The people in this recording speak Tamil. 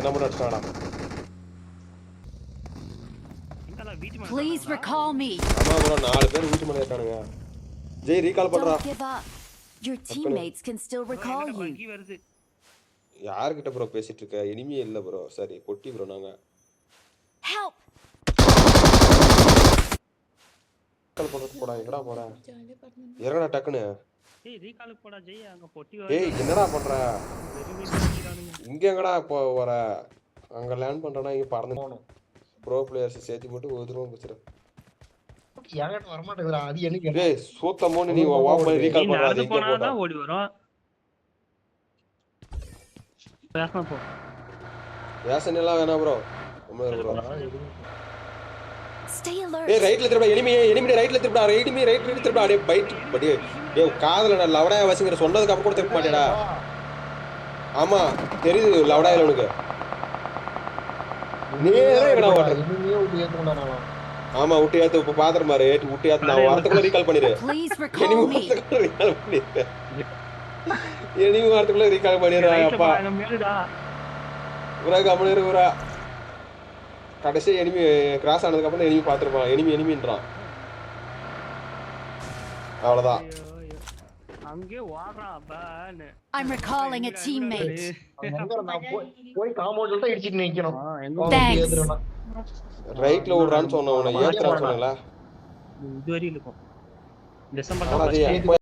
என்ன பண்ண அடிச்சாடா. Please recall me. ஆமா bro 4 பேர் வீட்டு மேல இருக்கானுங்க. ஜெய் ரீகால் பண்றா. Don't give up. Your teammates can still recall you. யார்கிட்ட ப்ரோ பேசிட்டு இருக்க? எனிமியே இல்ல ப்ரோ. சரி பொட்டி ப்ரோ நாங்க. Help. ரீகால் பண்றது போடா எங்கடா போடா? இறங்கடா டக்குனு. ஏய் ரீகால் போடா ஜெய் அங்க பொட்டி ஏய் என்னடா பண்ற? இங்க எங்கடா வர? அங்க லேண்ட் பண்றனா இங்க பறந்து போணும். ப்ரோ பிளேயர்ஸ் சேர்த்து போட்டு ஒதுறோம் பிச்சற. யாரட்ட வர மாட்டேங்கடா. அது எனக்கு ஏய் சூத்தமோனு நீ ஓபன் ரீகால் பண்றா இங்க போடா. ஓடி வரோம். பேசாம போ. யாசன் எல்லாம் வேணா ப்ரோ. உண்மையா ப்ரோ. Stay alert. ஏய் ரைட்ல திருப்பா எனிமி ரைட்ல திருப்பா எனிமி ரைட்ல திருப்பா டேய் பைட் படி. ஏய் காதுல லவடாய வசிங்கற சொன்னதுக்கு அப்புறம் கூட திருப்ப மாட்டேடா. ஆமா தெரியுது லவடாயில உனக்கு. நேரா எங்கடா ஓடுற? இனிமே ஊட்டி ஏத்துறானே. ஆமா ஊட்டி ஏத்து இப்ப பாத்துற மாதிரி ஊட்டி ஏத்து நான் வரதுக்குள்ள ரீகால் பண்ணிரு. Please recall me. ரீகால் பண்ணிரு. எனிமி வரதுக்குள்ள ரீகால் பண்ணிரு அப்பா. உரா கமனேரு உரா. கடைசி எனிமி கிராஸ் ஆனதுக்கு அப்புறம் எனிமி பாத்துறப்பான். எனிமின்றான். அவ்வளவுதான். அங்கே ஓடுறான் பான்னு. I'm recalling a teammate. நான் போய் காம்பவுண்ட்ல தான் இடிச்சிட்டு நிக்கணும். Thanks. ரைட்ல ஓடுறான்னு சொன்னவன ஏத்துறான்னு சொன்னீங்களா? இது வரையிலும் இருக்கும். டிசம்பர்ல